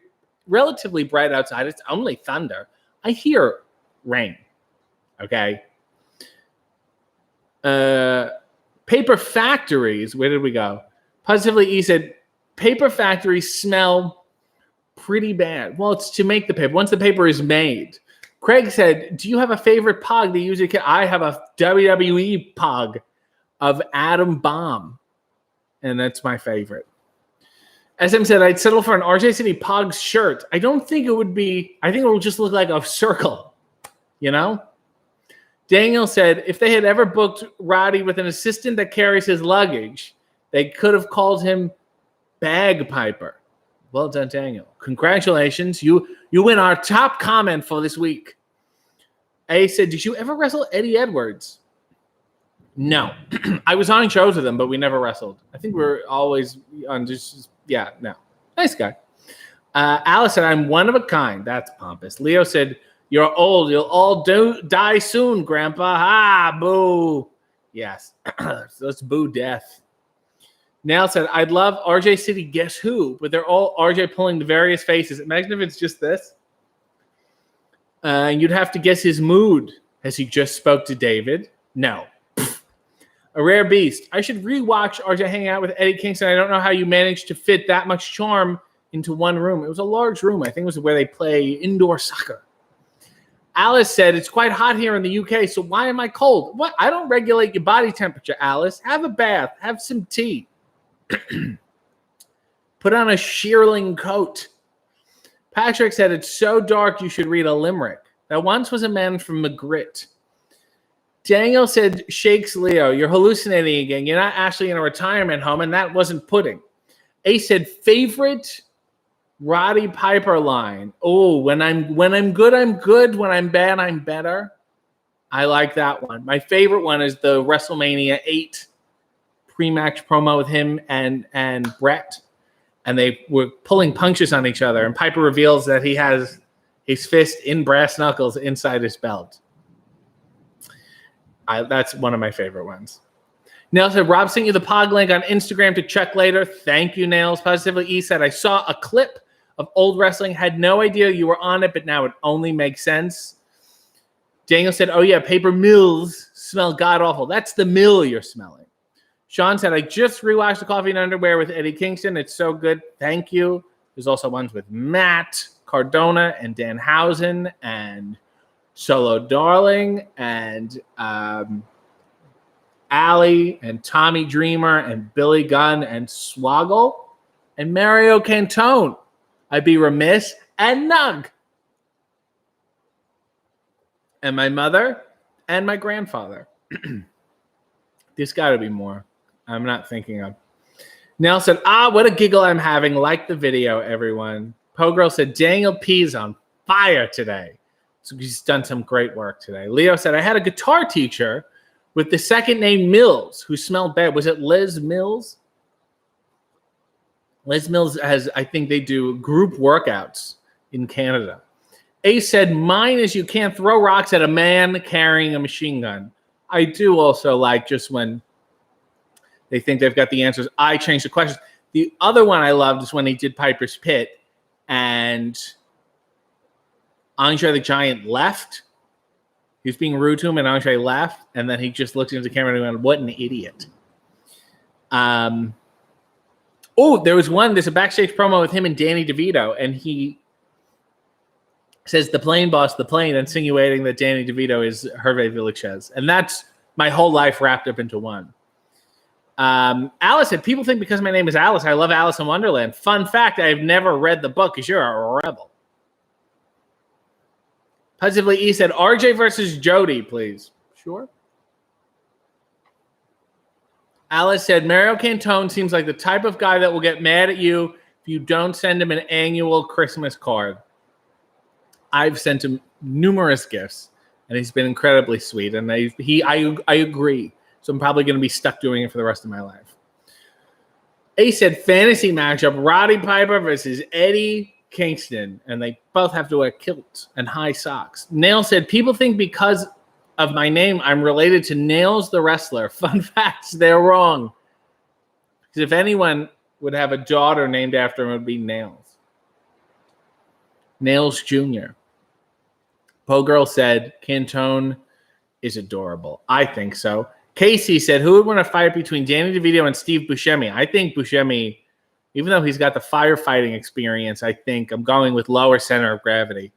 bright outside. It's only thunder. I hear rain. Okay. Paper factories. Where did we go? Positively, E said paper factories smell pretty bad. Well, it's to make the paper. Once the paper is made. Craig said, do you have a favorite pog that you use? I have a WWE pog of Adam Bomb, and that's my favorite. SM said, I'd settle for an RJ City Pogs shirt. I don't think it would be, I think it would just look like a circle, you know? Daniel said, if they had ever booked Roddy with an assistant that carries his luggage, they could have called him Bagpiper. Well done, Daniel. Congratulations. You win our top comment for this week. A said, did you ever wrestle Eddie Edwards? No. I was on shows with him, but we never wrestled. I think we were always on no. Nice guy. Alice said, I'm one of a kind. That's pompous. Leo said, you're old. You'll all die soon, Grandpa. Ah, boo. Yes. Let's boo death. Nell said, I'd love RJ City Guess Who, but they're all RJ pulling the various faces. Imagine if it's just this. You'd have to guess his mood. Has he just spoke to David? No. A rare beast. I should rewatch RJ hanging out with Eddie Kingston. I don't know how you managed to fit that much charm into one room. It was a large room. I think it was where they play indoor soccer. Alice said, it's quite hot here in the UK, so why am I cold? What? I don't regulate your body temperature, Alice. Have a bath. Have some tea. Put on a shearling coat. Patrick said, it's so dark you should read a limerick. There once was a man from Magritte. Daniel said, shakes Leo, you're hallucinating again. You're not actually in a retirement home, and that wasn't pudding. Ace said, favorite Roddy Piper line. Oh, when I'm good, I'm good. When I'm bad, I'm better. I like that one. My favorite one is the WrestleMania 8 pre-match promo with him and Brett. And they were pulling punches on each other. And Piper reveals that he has his fist in brass knuckles inside his belt. That's one of my favorite ones. Nails said, Rob sent you the Pog link on Instagram to check later. Thank you, Nails. Positively E said, I saw a clip of old wrestling. Had no idea you were on it, but now it only makes sense. Daniel said, oh yeah, paper mills smell god-awful. That's the mill you're smelling. Sean said, I just rewatched The Coffee and Underwear with Eddie Kingston. It's so good. Thank you. There's also ones with Matt Cardona and Danhausen and Solo Darling and Allie and Tommy Dreamer and Billy Gunn and Swoggle and Mario Cantone. I'd be remiss, and Nug. And my mother and my grandfather. There's got to be more. I'm not thinking of. Nell said, what a giggle I'm having. Like the video, everyone. Pogirl said, Daniel P's on fire today. So he's done some great work today. Leo said, I had a guitar teacher with the second name Mills who smelled bad. Was it Liz Mills? Liz Mills has, I think they do group workouts in Canada. Ace said, mine is you can't throw rocks at a man carrying a machine gun. I do also like just when they think they've got the answers, I change the questions. The other one I loved is when he did Piper's Pit and Andre the Giant left. He was being rude to him and Andre left. And then he just looked into the camera and went, what an idiot. There was one. There's a backstage promo with him and Danny DeVito. And he says, the plane boss, the plane, insinuating that Danny DeVito is Hervé Villachez. And that's my whole life wrapped up into one. Alice said, people think because my name is Alice, I love Alice in Wonderland. Fun fact, I've never read the book because you're a rebel. Positively E said, RJ versus Jody, please. Sure. Alice said, Mario Cantone seems like the type of guy that will get mad at you if you don't send him an annual Christmas card. I've sent him numerous gifts, and he's been incredibly sweet. And I agree. So I'm probably going to be stuck doing it for the rest of my life. A said, fantasy matchup, Roddy Piper versus Eddie Kingston. And they both have to wear kilts and high socks. Nail said, people think because of my name, I'm related to Nails the wrestler. Fun facts, they're wrong. Because if anyone would have a daughter named after him, it would be Nails. Nails Jr. Pogirl said, Cantone is adorable. I think so. Casey said, who would win a fight between Danny DeVito and Steve Buscemi? I think Buscemi, even though he's got the firefighting experience, I think I'm going with lower center of gravity.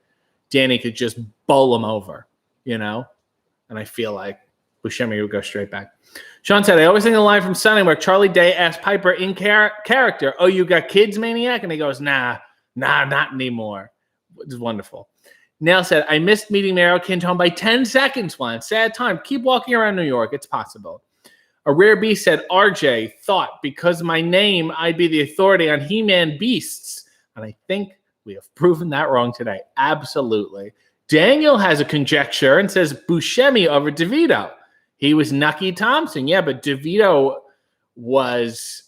Danny could just bowl him over, you know? And I feel like Buscemi would go straight back. Sean said, I always think of the line from Sunny where Charlie Day asked Piper in character, oh, you got kids, maniac? And he goes, nah, not anymore. It's wonderful. Nell said, I missed meeting Mario Cantone by 10 seconds once. Sad time. Keep walking around New York. It's possible. A Rare Beast said, RJ thought because of my name, I'd be the authority on He-Man beasts. And I think we have proven that wrong today. Absolutely. Daniel has a conjecture and says Buscemi over DeVito. He was Nucky Thompson. Yeah, but DeVito was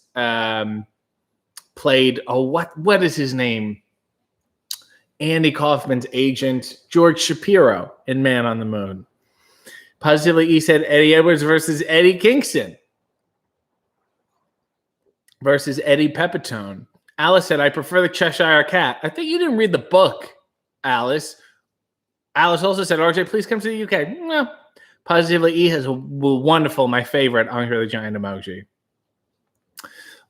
played, what is his name? Andy Kaufman's agent, George Shapiro in Man on the Moon. Positively, he said Eddie Edwards versus Eddie Kingston versus Eddie Pepitone. Alice said, I prefer the Cheshire Cat. I think you didn't read the book, Alice. Alice also said, RJ, please come to the UK. No. Positively, E has a wonderful, my favorite, Andre the Giant emoji.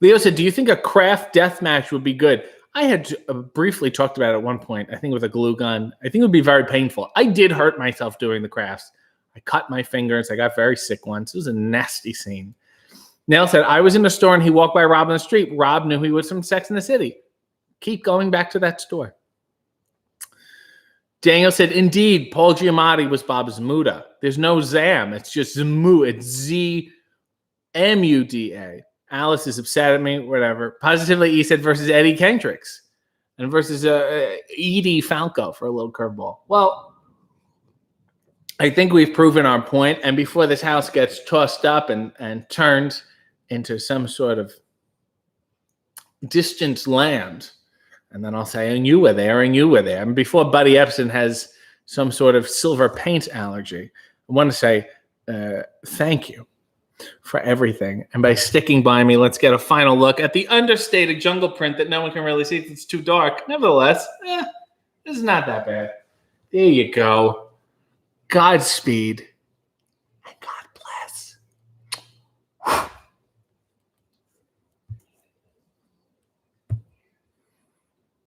Leo said, do you think a craft death match would be good? I had briefly talked about it at one point, I think with a glue gun. I think it would be very painful. I did hurt myself doing the crafts. I cut my fingers. I got very sick once. It was a nasty scene. Nell said, I was in the store and he walked by Rob on the street. Rob knew he was from Sex and the City. Keep going back to that store. Daniel said, indeed, Paul Giamatti was Bob Zmuda. There's no Zam. It's just Zmu. It's Z-M-U-D-A. Alice is upset at me, whatever. Positively, he said versus Eddie Kendricks and versus Edie Falco for a little curveball. Well, I think we've proven our point. And before this house gets tossed up and turned into some sort of distant land, and then I'll say, and you were there, and you were there. And before Buddy Epson has some sort of silver paint allergy, I want to say thank you. for everything. And by sticking by me, let's get a final look at the understated jungle print that no one can really see. It's too dark. Nevertheless, it's not that bad. There you go. Godspeed.